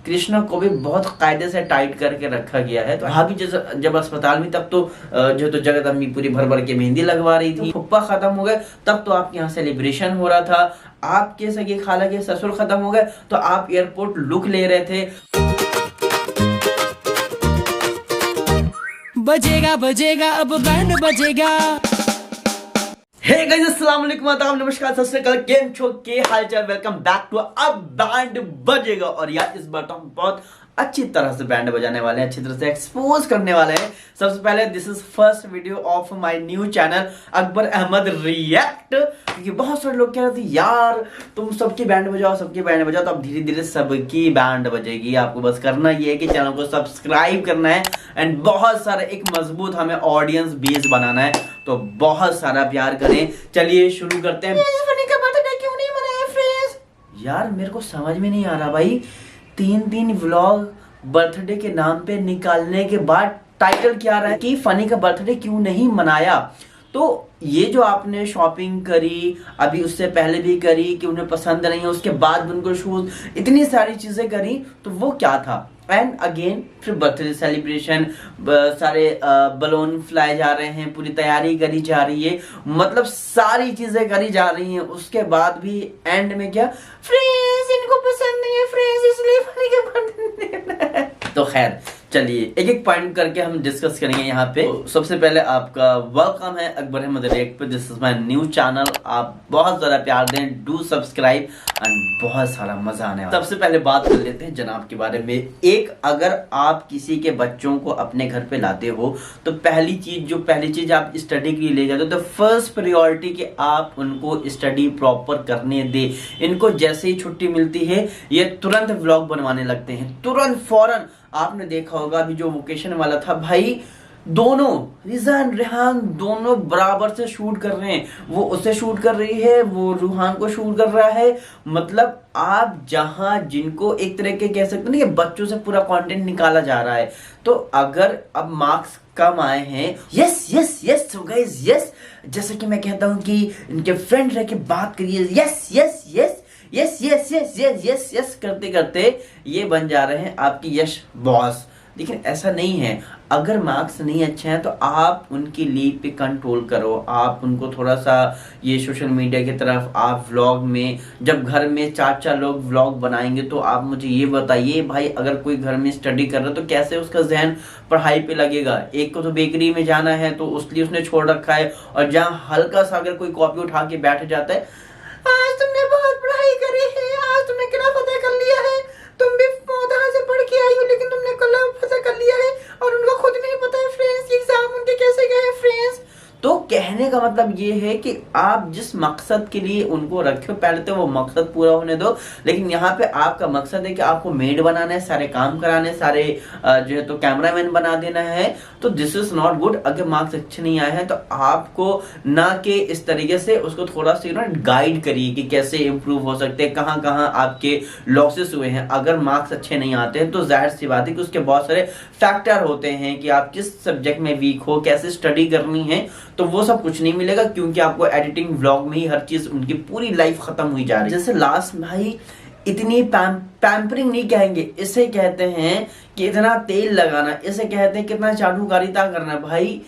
कृष्णा को भी बहुत कायदे से टाइट करके रखा गया है। तो भाभी जब अस्पताल में, तब तो जो तो जगत अम्मी पूरी भर भर के मेहंदी लगवा रही थी। फुप्पा खत्म हो गए तब तो आपके यहाँ सेलिब्रेशन हो रहा था। आपके सगे खाला के ससुर खत्म हो गए तो आप एयरपोर्ट लुक ले रहे थे। बजेगा बजेगा अब बैंड बजेगा। हे गाइस, अस्सलाम वालेकुम, आदाब, नमस्कार, सत श्री अकाल, केम छो, के हाल चाल। वेलकम बैक टू अब बैंड बजेगा। और यार इस बार तो हम बहुत अच्छी तरह से बैंड बजाने वाले हैं, अच्छी तरह से एक्सपोज करने वाले हैं। सबसे पहले this is first video of my new channel Akbar Ahmed react. क्योंकि बहुत सारे लोग कह रहे थे यार तुम सबकी बैंड बजाओ, सबकी बैंड बजाओ। तो अब धीरे धीरे सबकी बैंड बजेगी। आपको बस करना ये है कि चैनल को सब्सक्राइब करना है एंड बहुत सारा एक मजबूत हमें ऑडियंस बेस बनाना है। तो बहुत सारा प्यार करें। चलिए शुरू करते हैं। क्यों नहीं मनाया फ्रेंड्स? यार मेरे को समझ में नहीं आ रहा भाई, 3 व्लॉग बर्थडे के नाम पे निकालने के बाद टाइटल क्या रहा है कि फनी का बर्थडे क्यों नहीं मनाया। तो ये जो आपने शॉपिंग करी, अभी उससे पहले भी करी कि उन्हें पसंद नहीं है, उसके बाद भी उनको शूज, इतनी सारी चीजें करी, तो वो क्या था? एंड अगेन फिर बर्थडे सेलिब्रेशन, सारे बलून फुलाए जा रहे हैं, पूरी तैयारी करी जा रही है, मतलब सारी चीजें करी जा रही हैं। उसके बाद भी एंड में क्या, फ्रेंड्स इनको पसंद नहीं है फ्रेंड्स, इसलिए फनी का बर्थडे। तो खैर चलिए एक एक पॉइंट करके हम डिस्कस करेंगे यहाँ पे। तो सबसे पहले आपका वेलकम है अकबर अहमद रिएक्ट पे। This is my new channel. आप बहुत ज्यादा प्यार दें, डू सब्सक्राइब एंड बहुत सारा मजा आने वाला। सबसे पहले बात कर लेते हैं जनाब के बारे में। एक, अगर आप किसी के बच्चों को अपने घर पे लाते हो तो पहली चीज आप स्टडी के लिए ले जाते हो, तो फर्स्ट प्रायोरिटी कि आप उनको स्टडी प्रॉपर करने दे। इनको जैसे ही छुट्टी मिलती है ये तुरंत व्लॉग बनवाने लगते हैं, तुरंत फौरन। आपने देखा होगा अभी जो वोकेशन वाला था भाई, दोनों रिजान रेहान दोनों बराबर से शूट कर रहे हैं। वो उसे शूट कर रही है, वो रूहान को शूट कर रहा है। मतलब आप जहां जिनको एक तरह के कह सकते हैं कि बच्चों से पूरा कंटेंट निकाला जा रहा है। तो अगर अब मार्क्स कम आए हैं, yes yes yes so guys yes, जैसे कि मैं कहता हूं कि इनके फ्रेंड रह के बात करिए, yes yes yes yes yes yes yes yes yes करते करते ये बन जा रहे हैं आपकी यश बॉस। लेकिन ऐसा नहीं है। अगर मार्क्स नहीं अच्छे हैं तो आप उनकी लीव पे कंट्रोल करो। आप उनको थोड़ा सा ये सोशल मीडिया की तरफ, आप व्लॉग में, जब घर में 4 लोग व्लॉग बनाएंगे तो आप मुझे ये बताइए भाई, अगर कोई घर में स्टडी कर रहा है तो कैसे उसका जहन पढ़ाई पे लगेगा। एक को तो बेकरी में जाना है तो उसलिए उसने छोड़ रखा है, और जहाँ हल्का सा अगर कोई कॉपी उठा के बैठ जाता है, आज तुमने बहुत पढ़ाई करी है, आज तुमने कितना फतह कर लिया है, तुम भी पौधा से पढ़ के आई हो लेकिन तुमने कल फतह कर लिया है, और उनको खुद नहीं पता है फ्रेंड्स एग्जाम उनके कैसे गए फ्रेंड्स। तो कहने का मतलब ये है कि आप जिस मकसद के लिए उनको रखे हो, पहले तो वो मकसद पूरा होने दो। लेकिन यहाँ पे आपका मकसद है कि आपको मेड बनाना है, सारे काम कराने, सारे जो है तो कैमरामैन बना देना है। तो दिस इज नॉट गुड। अगर मार्क्स अच्छे नहीं आए हैं तो आपको ना कि इस तरीके से उसको थोड़ा सा गाइड करिए कि कैसे इम्प्रूव हो सकते हैं, कहाँ कहाँ आपके लॉसेस हुए हैं। अगर मार्क्स अच्छे नहीं आते हैं तो जाहिर सी बात है कि उसके बहुत सारे फैक्टर होते हैं कि आप किस सब्जेक्ट में वीक हो, कैसे स्टडी करनी है। तो वो सब कुछ नहीं मिलेगा, क्योंकि आपको एडिटिंग व्लॉग में ही हर चीज, उनकी पूरी लाइफ खत्म हुई जा रही है। जैसे लास्ट भाई इतनी पैम्परिंग नहीं कहेंगे, इसे कहते हैं कि इतना तेल लगाना, इसे कहते हैं कितना चाटुकारिता करना। भाई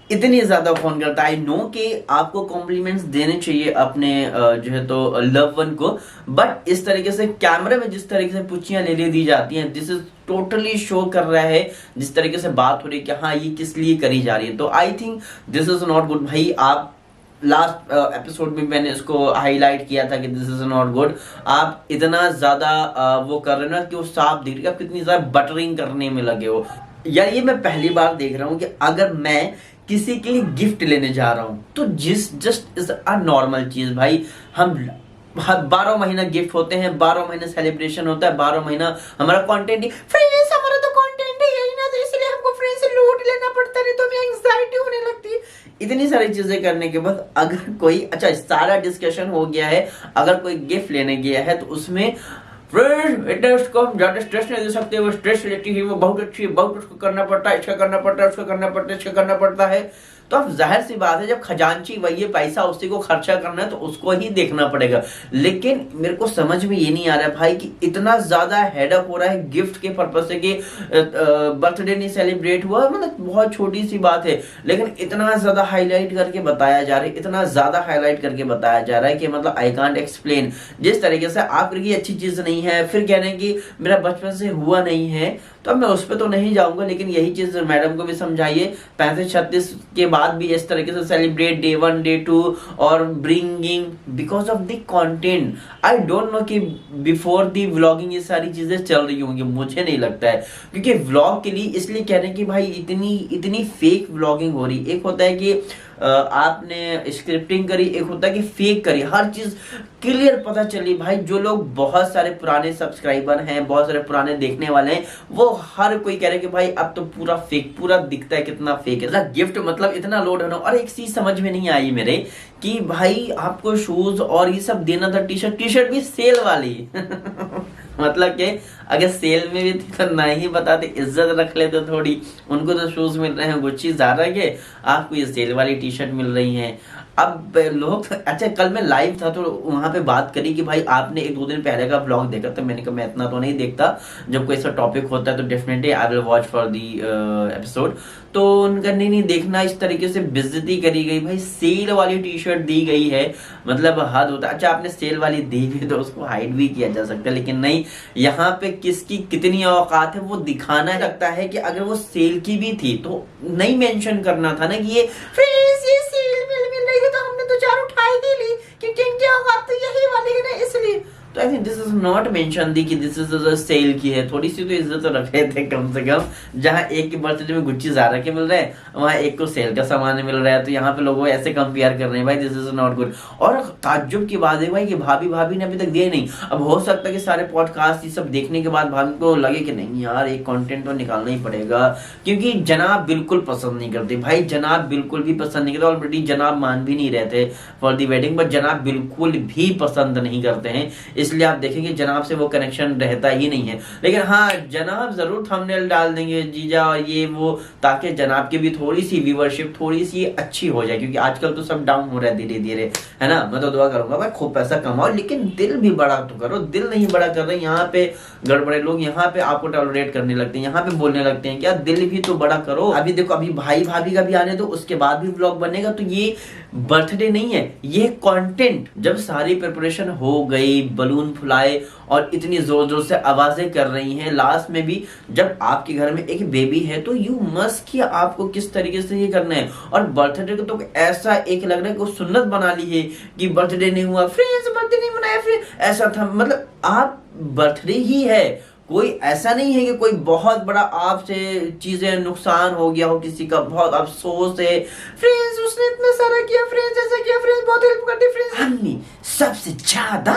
इतनी ज्यादा फोन करता है। आई नो कि आपको कॉम्प्लीमेंट्स देने चाहिए अपने जो है तो लव वन को, बट इस तरीके से कैमरे में जिस तरीके से पुच्चियां ले दी जाती हैं, दिस इज टोटली शो कर रहा है जिस तरीके से बात हो रही है कि हाँ ये किस लिए करी जा रही है। तो I think this is not good. भाई आप लास्ट एपिसोड में मैंने इसको हाईलाइट किया था कि दिस इज नॉट गुड। आप इतना ज्यादा वो कर रहे हो ना कि वो साफ दिख रही है, आप कितनी ज्यादा बटरिंग करने में लगे हो। यार ये मैं पहली बार देख रहा हूँ कि अगर मैं किसी के लिए गिफ्ट लेने जा रहा हूं तो जस्ट इज अ नॉर्मल चीज। भाई हम 12 महीना गिफ्ट होते हैं, 12 महीने सेलिब्रेशन होता है, 12 महीना हमारा कंटेंट ही फ्रेंड्स, हमारा तो कंटेंट ही यही ना, तो इसलिए हमको फ्रेंड्स से लूट लेना पड़ता, नहीं तो हमें एंग्जाइटी होने लगती है। इतनी सारी चीजें करने के बाद अगर कोई, अच्छा सारा डिस्कशन हो गया है, अगर कोई गिफ्ट लेने गया है तो उसमें फ्रेंड्स को हम ज्यादा स्ट्रेस नहीं दे सकते, वो स्ट्रेस लेती है, वो बहुत अच्छी है, बहुत उसको करना पड़ता है, इसका करना पड़ता है, उसका करना पड़ता है, इसका करना पड़ता है। तो अब जाहिर सी बात है जब खजांची वही है, पैसा उसी को खर्चा करना है तो उसको ही देखना पड़ेगा। लेकिन मेरे को समझ में ये नहीं आ रहा है भाई कि इतना ज्यादा हेडअप हो रहा है गिफ्ट के पर्पज से कि बर्थडे नहीं सेलिब्रेट हुआ, मतलब बहुत छोटी सी बात है, लेकिन इतना ज्यादा हाईलाइट करके बताया जा रहा है, इतना ज्यादा हाईलाइट करके बताया जा रहा है कि मतलब आई कांट एक्सप्लेन। जिस तरीके से आप करके अच्छी चीज नहीं है, फिर कह रहे हैं कि मेरा बचपन से हुआ नहीं है, तो अब मैं उस पर तो नहीं जाऊंगा, लेकिन यही चीज मैडम को भी समझाइए 35-36 के बाद भी इस तरीके से सेलिब्रेट डे 1 डे 2 और bringing because of the content. I don't know कि बिफोर दी व्लॉगिंग ये सारी चीजें चल रही होंगी, मुझे नहीं लगता है, क्योंकि व्लॉग के लिए इसलिए कह रहे हैं कि भाई इतनी फेक व्लॉगिंग हो रही। एक होता है कि आपने स्क्रिप्टिंग करी, एक होता है कि फेक करी, हर चीज क्लियर पता चली। भाई जो लोग बहुत सारे पुराने सब्सक्राइबर हैं, बहुत सारे पुराने देखने वाले हैं, वो हर कोई कह रहे हैं कि भाई अब तो पूरा फेक, पूरा दिखता है कितना फेक है गिफ्ट, मतलब इतना लोड होना। और एक चीज समझ में नहीं आई मेरे कि भाई आपको शूज और ये सब देना था, टी शर्ट भी सेल वाली मतलब कि अगर सेल में भी थी तो ना ही बताते, इज्जत रख लेते थोड़ी। उनको तो शूज मिल रहे हैं गुच्ची ज़ारा के, आपको ये सेल वाली टी शर्ट मिल रही हैं। अब लोग अच्छा, कल मैं लाइव था तो वहां पे बात करी कि भाई आपने 1-2 दिन पहले का ब्लॉग देखा, तो मैंने कहा मैं इतना तो नहीं देखता, जब कोई ऐसा टॉपिक होता है तो definitely I will watch for the episode. तो उनका नहीं देखना, इस तरीके से बेइज्जती करी गई। भाई सेल वाली टी शर्ट दी गई है, मतलब हद होता है। अच्छा आपने सेल वाली दी भी तो उसको हाइड भी किया जा सकता है, लेकिन नहीं, यहाँ पे किसकी कितनी औकात है वो दिखाना लगता है कि अगर वो सेल की भी थी तो नहीं मेंशन करना था ना कि ये फ्रेंड्स ये सेल मिल रही है तो हमने तो 4 उठाई ही ली, क्योंकि इनकी औकात तो यही वाली है ना, इसलिए। तो I think this is not mention the कि दिस इज सेल की है। थोड़ी सी तो इज्जत तो रखे थे कम से कम। जहाँ एक के बर्थडे में गुच्ची ज़ारा के मिल रहे हैं, वहाँ एक को सेल का सामान मिल रहा है, तो यहाँ पे लोगों ऐसे कंपेयर कर रहे हैं। भाई दिस इज नॉट गुड। और ताज्जुब की बात है भाई कि भाभी ने अभी तक दिए नहीं। अब हो सकता है कि सारे पॉडकास्ट ये सब देखने के बाद भाभी को लगे कि नहीं यार एक कंटेंट तो निकालना ही पड़ेगा, क्योंकि जनाब बिल्कुल पसंद नहीं करते। भाई जनाब बिल्कुल भी पसंद नहीं करते, ऑलरेडी जनाब मान भी नहीं रहते फॉर दी वेडिंग, बट जनाब बिल्कुल भी पसंद नहीं करते हैं, इसलिए आप देखेंगे जनाब से वो कनेक्शन रहता ही नहीं है। लेकिन हाँ जनाब जरूर थंबनेल डाल देंगे जीजा और ये वो, ताकि जनाब की भी थोड़ी सी व्यूअरशिप थोड़ी सी अच्छी हो जाए, क्योंकि आजकल तो सब डाउन हो रहा है धीरे धीरे, है ना। मैं तो दुआ करूंगा भाई खूब पैसा कमाओ, लेकिन दिल भी बड़ा तो करो। दिल नहीं बड़ा कर रहे, यहाँ पे गड़बड़े लोग यहाँ पे आपको टॉलरेट करने लगते हैं, यहाँ पे बोलने लगते हैं क्या, दिल भी तो बड़ा करो। अभी देखो अभी भाई भाभी का भी आने दो, उसके बाद भी व्लॉग बनेगा, तो ये बर्थडे नहीं है, ये कंटेंट। जब सारी प्रिपरेशन हो गई, बलून फुलाए और इतनी जोर जोर से आवाजें कर रही हैं, लास्ट में भी जब आपके घर में एक बेबी है तो यू मस्ट कि आपको किस तरीके से ये करना है। और बर्थडे को तो ऐसा एक लग रहा है कि सुन्नत बना ली है कि बर्थडे नहीं हुआ फ्रेंड्स, बर्थडे नहीं मनाया फ्रेंड्स, ऐसा था। मतलब आप बर्थडे ही है, कोई ऐसा नहीं है कि कोई बहुत बड़ा आपसे चीजें नुकसान हो गया हो, किसी का बहुत अफसोस है, फ्रेंड्स उसने इतना सारा किया, फ्रेंड्स ऐसा किया, फ्रेंड्स बहुत हेल्प करते, फ्रेंड्स हमने सबसे ज्यादा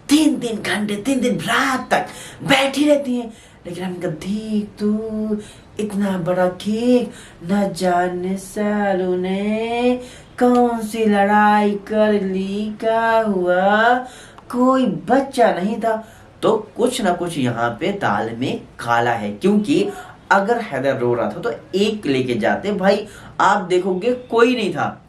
3 घंटे 3 दिन रात तक बैठी रहती हैं। लेकिन हम देख तू इतना बड़ा केक, न जाने सालू ने कौन सी लड़ाई कर ली, क्या हुआ, कोई बच्चा नहीं था। तो कुछ ना कुछ यहाँ पे दाल में काला है, क्योंकि अगर हैदर रो रहा था तो एक लेके जाते, भाई आप देखोगे कोई नहीं था।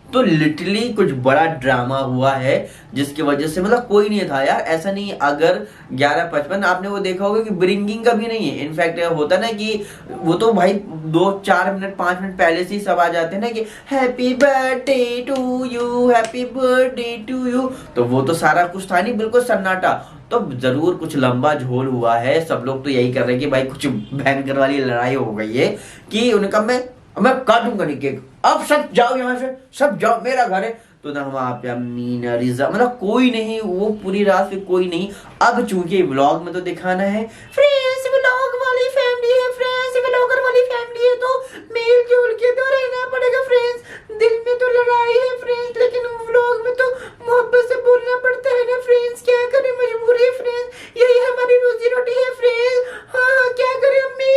तो लिटरली कुछ बड़ा ड्रामा हुआ है जिसकी वजह से मतलब कोई नहीं था यार, ऐसा नहीं। अगर 11:55 आपने वो देखा होगा कि ब्रिंगिंग का भी नहीं है। इनफैक्ट होता ना कि वो तो भाई 2-4 मिनट 5 मिनट पहले से ही सब आ जाते हैं ना कि happy birthday to you, happy birthday to you, तो वो तो सारा कुछ था नहीं, बिल्कुल सन्नाटा। तो जरूर कुछ लंबा झोल हुआ है, सब लोग तो यही कर रहे हैं कि भाई कुछ भयंकर वाली लड़ाई हो गई है कि उनका मैं काटूंगा नहीं केक, अब सब जाओ यहाँ से, सब जाओ, मेरा घर है। तो ना वहाँ पे अम्मी ना रिजा, मतलब कोई नहीं, वो पूरी रात पे कोई नहीं। अब चूंकि व्लॉग में तो दिखाना है फ्रेंड्स व्लॉग वाली फैमिली है, फ्रेंड्स व्लॉगर वाली फैमिली है, तो मिल जुल के तो रहना पड़ेगा फ्रेंड्स। दिल में तो लड़ाई है फ्रेंड्स, लेकिन व्लॉग में तो मोहब्बत से बोलना पड़ता है ना फ्रेंड्स, क्या करें मजबूरी है फ्रेंड्स, यही हमारी रोजी रोटी है फ्रेंड्स, हाँ क्या करें अम्मी।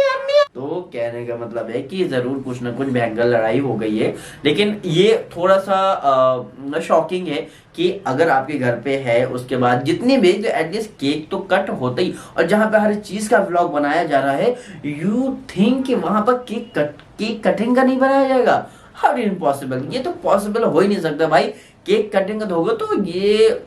तो कहने का मतलब है कि जरूर कुछ ना कुछ भयंकर लड़ाई हो गई है। लेकिन ये थोड़ा सा शॉकिंग है कि अगर आपके घर पे है उसके बाद जितनी भी तो एटलीस्ट केक तो कट होता ही, और जहां पे हर चीज का व्लॉग बनाया जा रहा है, यू थिंक कि वहां पर केक कटिंग का नहीं बनाया जाएगा। हाउ इज इम्पॉसिबल, ये तो पॉसिबल हो ही नहीं सकता भाई। केक कटिंग का तो होगा, तो ये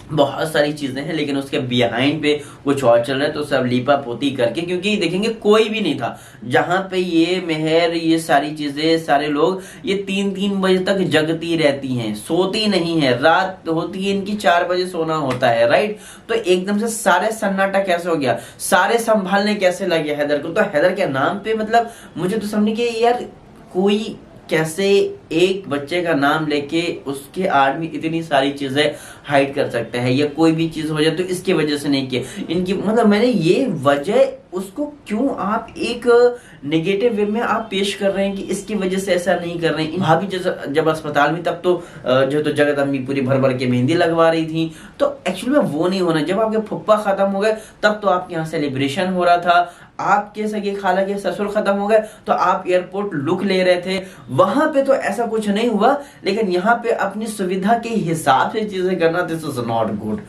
बहुत सारी चीजें हैं, लेकिन उसके बिहाइंड पे कुछ और चल रहा है। तो सब लीपा पोती करके, क्योंकि देखेंगे कोई भी नहीं था जहां पे ये मेहर, ये सारी चीजें, सारे लोग ये 3-3 बजे तक जगती रहती हैं, सोती नहीं है। रात होती है इनकी 4 बजे सोना होता है, राइट। तो एकदम से सारे सन्नाटा कैसे हो गया, सारे संभालने कैसे लगे हैदर को। तो हैदर के नाम पे मतलब मुझे तो समझने के यार, कोई कैसे एक बच्चे का नाम लेके उसके आड़ में इतनी सारी चीजें हाइड कर सकता है, या कोई भी चीज हो जाए तो इसकी वजह से नहीं किया इनकी, मतलब मैंने ये वजह उसको क्यों आप एक नेगेटिव वे में आप पेश कर रहे हैं कि इसकी वजह से ऐसा नहीं कर रहे हैं। भाभी जब अस्पताल में, तब तो जो तो जगत अम्मी पूरी भर भर के मेहंदी लगवा रही थी, तो एक्चुअली में वो नहीं होना। जब आपके फुप्पा खत्म हो गए तब तो आपके यहाँ सेलिब्रेशन हो रहा था, आपके सगे खाला के ससुर खत्म हो गए तो आप एयरपोर्ट लुक ले रहे थे, वहां पे तो ऐसा कुछ नहीं हुआ। लेकिन यहाँ पे अपनी सुविधा के हिसाब से चीजें करना, दिस इज नॉट गुड।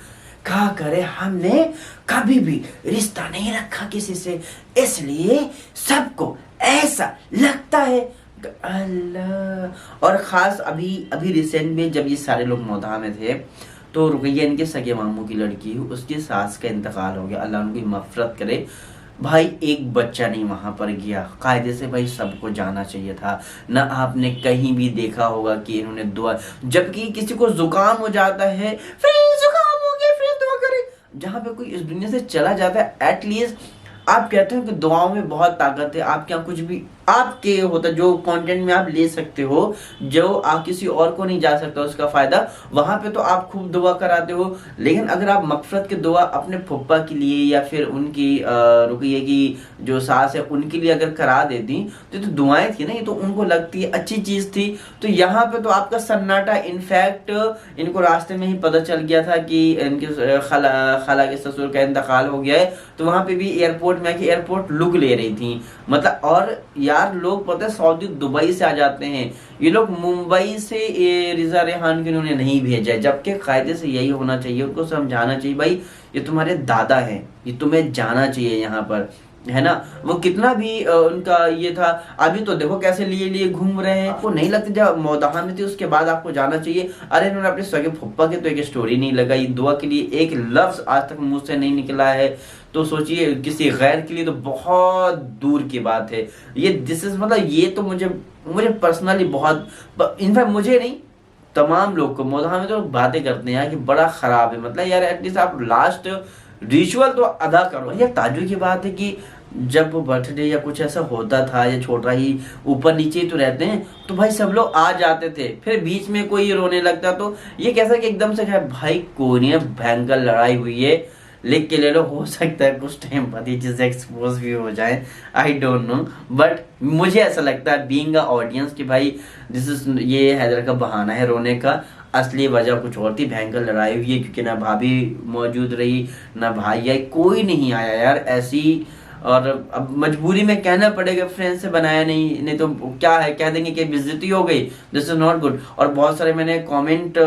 क्या करे, हमने कभी भी रिश्ता नहीं रखा किसी से, इसलिए सबको ऐसा लगता है। अल्लाह। और खास अभी अभी रिसेंट में जब ये सारे लोग मौदा में थे, तो रुकैया इनके सगे मामू की लड़की, उसकी सास का इंतकाल हो गया, अल्लाह उनकी मफरत करे। भाई एक बच्चा नहीं वहां पर गया, कायदे से भाई सबको जाना चाहिए था ना। आपने कहीं भी देखा होगा कि इन्होंने दुआ, जबकि किसी को जुकाम हो जाता है, फ्रेंड जुकाम हो गया, फ्रेंड दुआ करे। जहां पे कोई इस दुनिया से चला जाता है, एटलीस्ट आप कहते हो कि दुआओं में बहुत ताकत है, आपके यहाँ कुछ भी आपके होता, जो कंटेंट में आप ले सकते हो, जो आप किसी और को नहीं जा सकता उसका फायदा, वहां पे तो आप खूब दुआ कराते हो। लेकिन अगर आप मगफरत की दुआ अपने फुप्पा के लिए या फिर उनकी रुकिए की जो सास है उनके लिए अगर करा देती, तो दुआएं थी ना, ये तो उनको लगती है अच्छी चीज थी। तो यहाँ पे तो आपका सन्नाटा, इनफैक्ट इनको रास्ते में ही पता चल गया था कि इनके खाला के ससुर का इंतकाल हो गया है, तो वहां पे भी एयरपोर्ट में आके एयरपोर्ट लुक ले रही थी, मतलब। और यार लोग पता है सऊदी दुबई से आ जाते हैं, ये लोग मुंबई से रिजा रेहान के उन्होंने नहीं भेजा है, जबकि कायदे से यही होना चाहिए। उनको समझाना चाहिए भाई ये तुम्हारे दादा हैं, ये तुम्हें जाना चाहिए यहाँ पर, है ना। वो कितना भी उनका ये था, अभी तो देखो कैसे लिए लिए घूम रहे हैं। आपको नहीं लगता जब मौदाहा में थे उसके बाद आपको जाना चाहिए? अरे इन्होंने अपने सगे फुप्पा के तो एक स्टोरी नहीं लगाई, दुआ के लिए एक लफ्ज आज तक मुंह से नहीं निकला है, तो सोचिए किसी गैर के लिए तो बहुत दूर की बात है ये। दिस इज मतलब ये तो मुझे पर्सनली बहुत, इनफैक्ट मुझे नहीं, तमाम लोग को मौदाहा में तो बातें करते हैं कि बड़ा खराब है। मतलब यार एटलीस्ट आप लास्ट रिचुअल तो अदा करो। यार ताज्जुब की बात है कि जब बर्थडे या कुछ ऐसा होता था, या छोटा ही ऊपर नीचे ही तो रहते हैं, तो भाई सब लोग आ जाते थे, फिर बीच में कोई रोने लगता, तो ये कैसा कि एकदम से क्या भाई कोई नहीं है, भयंकर लड़ाई हुई है, लिख के ले लो, हो सकता है कुछ टाइम बाद ये चीजें एक्सपोज भी हो जाए, आई डोंट नो। बट मुझे ऐसा लगता है बीइंग अ ऑडियंस कि भाई दिस इज, ये हैदर का बहाना है रोने का, असली वजह कुछ और थी। भयंकर लड़ाई हुई है क्योंकि ना भाभी मौजूद रही, ना भाई आई, कोई नहीं आया यार ऐसी। और अब मजबूरी में कहना पड़ेगा फ्रेंड से बनाया नहीं तो क्या है, कह देंगे कि बेइज्जती हो गई, दिस इज नॉट गुड। और बहुत सारे मैंने कमेंट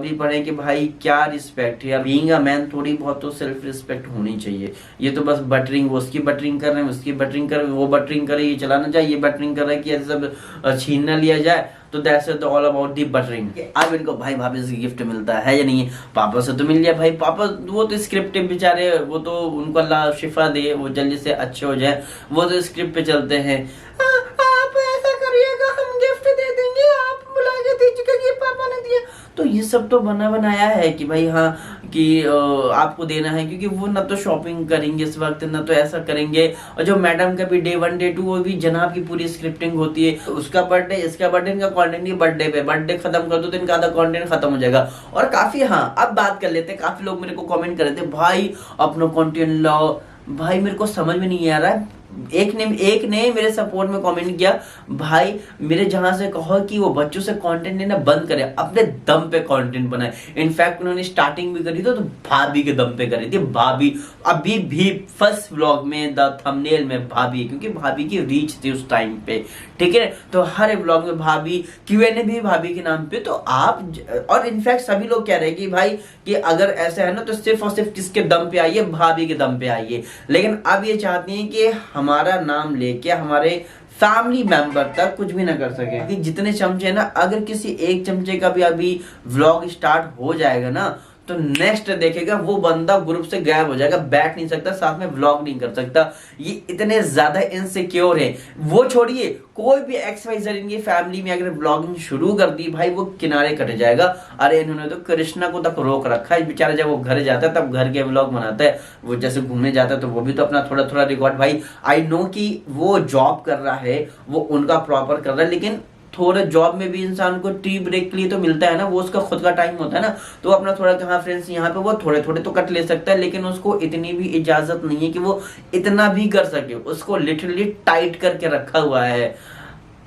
भी पढ़े कि भाई क्या रिस्पेक्ट है यार, बीइंग अ मैन थोड़ी बहुत तो सेल्फ रिस्पेक्ट होनी चाहिए। ये तो बस बटरिंग, वो उसकी बटरिंग कर रहे हैं, उसकी बटरिंग कर रहे हैं, वो बटरिंग करे, ये चलाना चाहिए, ये बटरिंग कर रहा है कि ऐसे सब छीन ना लिया जाए, तो that's it all about the buttering. अब इनको भाई भाभी से गिफ्ट मिलता है या नहीं, पापा से तो मिल गया भाई, पापा वो तो स्क्रिप्ट बेचारे, वो तो उनको अल्लाह शिफा दे, वो जल्दी से अच्छे हो जाए, वो तो स्क्रिप्ट पे चलते हैं। आप ऐसा करिएगा, हम गिफ्ट दे देंगे, आप बुला के दीजिएगा कि पापा ने दिया। तो ये सब तो बना बनाया है कि भाई हाँ कि आपको देना है, क्योंकि वो ना तो शॉपिंग करेंगे इस वक्त, ना तो ऐसा करेंगे। और जो मैडम का भी डे 1 डे 2 वो भी जनाब की पूरी स्क्रिप्टिंग होती है, उसका बर्थडे, इसका बर्थडे, इनका कंटेंट ही बर्थडे पे, बर्थडे खत्म कर दो तो इनका आधा कंटेंट खत्म हो जाएगा। और काफी, हाँ अब बात कर लेते हैं, काफी लोग मेरे को कमेंट कर रहे थे भाई अपना कंटेंट लाओ। भाई मेरे को समझ में नहीं आ रहा है, एक ने मेरे सपोर्ट में कमेंट किया, भाई मेरे जहां से कहो कि वो बच्चों से कंटेंट लेना बंद करे, अपने दम पे कंटेंट बनाए। इनफैक्ट उन्होंने स्टार्टिंग भी करी तो भाभी के दम पे करी थी, भाभी अभी भी फर्स्ट व्लॉग में द थंबनेल में भाभी, क्योंकि भाभी की रीच थी उस टाइम पे, ठीक है। तो हर व्लॉग में भाभी, Q&A भी भाभी के नाम पे। तो आप, और इनफैक्ट सभी लोग कह रहे हैं कि भाई कि अगर ऐसा है ना तो सिर्फ और सिर्फ किसके दम पे आइए, भाभी के दम पे आइए। लेकिन अब ये चाहती हैं कि हमारा नाम लेके, हमारे फैमिली मेंबर तक कुछ भी ना कर सके। कि जितने चमचे ना, अगर किसी एक चमचे का भी अभी व्लॉग स्टार्ट हो जाएगा ना, तो नेक्स्ट देखेगा वो बंदा ग्रुप से गायब हो जाएगा, बैठ नहीं सकता, साथ में व्लॉग नहीं कर सकता। ये इतने ज्यादा इनसिक्योर है। वो छोड़िए, कोई भी XYZ इनकी फैमिली में अगर व्लॉगिंग शुरू कर दी भाई, वो किनारे कट जाएगा। अरे इन्होंने तो कृष्णा को तक रोक रखा है बेचारा, जब वो घर जाता है तब घर के व्लॉग बनाता है। वो जैसे घूमने जाता है तो वो भी तो अपना थोड़ा थोड़ा रिकॉर्ड, भाई आई नो कि वो जॉब कर रहा है, वो उनका प्रॉपर कर रहा है, लेकिन थोड़ा जॉब में भी इंसान को टी ब्रेक के लिए तो मिलता है ना, वो उसका खुद का टाइम होता है ना, तो अपना थोड़ा कहाँ फ्रेंड्स यहाँ पे वो थोड़े थोड़े तो कट ले सकता है, लेकिन उसको इतनी भी इजाजत नहीं है कि वो इतना भी कर सके। उसको लिटरली टाइट करके रखा हुआ है।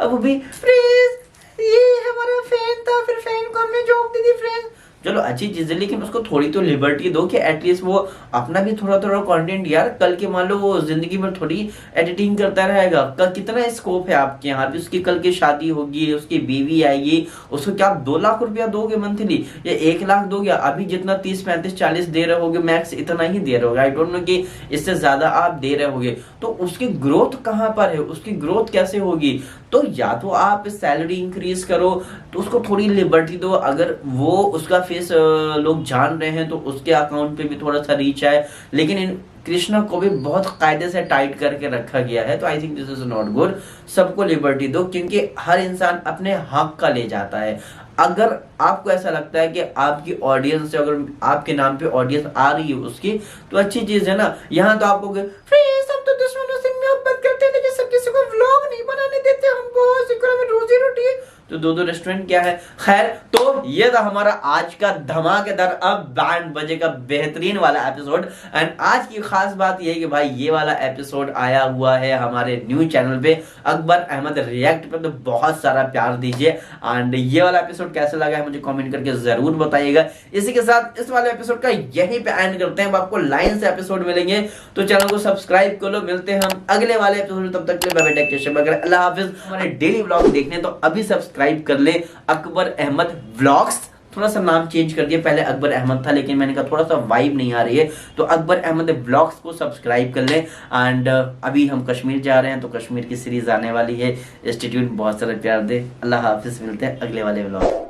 अब वो भी फ्रेंड्स ये हमारा फैन था, फिर फैन को हमने जॉब दे दी फ्रेंड्स, चलो अच्छी चीज है, लेकिन उसको थोड़ी तो लिबर्टी दो कि एटलीस्ट वो अपना भी थोड़ा थोड़ा कंटेंट, यार कल के मान लो वो जिंदगी में थोड़ी एडिटिंग करता रहेगा, कल कितना स्कोप है आपके यहाँ पे, उसकी कल की शादी होगी, उसकी बीवी आएगी, उसको क्या आप 2 लाख रुपया दोगे मंथली या 1 लाख दोगे? अभी जितना 30 35 40 दे रहे होगे मैक्स, इतना ही दे रहे होगे, आई डोंट नो कि इससे ज्यादा आप दे रहे होगे, तो उसकी ग्रोथ कहाँ पर है, उसकी ग्रोथ कैसे होगी? तो या तो आप सैलरी इंक्रीज करो, तो उसको थोड़ी लिबर्टी दो। अगर वो उसका फेस लोग जान रहे हैं तो उसके अकाउंट पे भी थोड़ा सा रीच आए, लेकिन इन कृष्णा को भी बहुत कायदे से टाइट करके रखा गया है, तो I think this is not good. सबको लिबर्टी दो, क्योंकि हर इंसान अपने हक का ले जाता है। अगर आपको ऐसा लगता है कि आपकी ऑडियंस से, अगर आपके नाम पे ऑडियंस आ रही है उसकी, तो अच्छी चीज है ना। यहाँ तो आपको सब तो दुश्मनों से मोहब्बत करते हैं, लेकिन सब किसी को व्लॉग नहीं बनाने देते, हम बहुत शुक्र हमें रोजी रोटी है, तो 2-2 रेस्टोरेंट क्या है। खैर, तो ये था हमारा आज का धमाकेदार अब बैंड बजे का बेहतरीन वाला एपिसोड। एंड आज की खास बात ये है कि भाई ये वाला एपिसोड आया हुआ है हमारे न्यू चैनल पे अकबर अहमद रिएक्ट पे, तो बहुत सारा प्यार दीजिए। एंड ये वाला एपिसोड कैसा लगा है मुझे कमेंट करके जरूर बताइएगा। इसी के साथ इस वाले एपिसोड का यहीं पे एंड करते हैं। अब आपको लाइन से एपिसोड मिलेंगे, तो चैनल को सब्सक्राइब कर लो। मिलते हैं हम अगले वाले एपिसोड, तब तक के लिए बाय बाय, टेक केयर, अल्लाह हाफिज। हमारे डेली व्लॉग देखने तो अभी सब्सक्राइब कर ले, अकबर अहमद व्लॉग्स। थोड़ा सा नाम चेंज कर दिया, पहले अकबर अहमद था, लेकिन मैंने कहा थोड़ा सा वाइब नहीं आ रही है, तो अकबर अहमद व्लॉग्स को सब्सक्राइब कर ले। एंड अभी हम कश्मीर जा रहे हैं, तो कश्मीर की सीरीज आने वाली है, स्टे ट्यून्ड, बहुत सारा प्यार दे। अल्लाह हाफिज, मिलते हैं अगले वाले व्लॉग।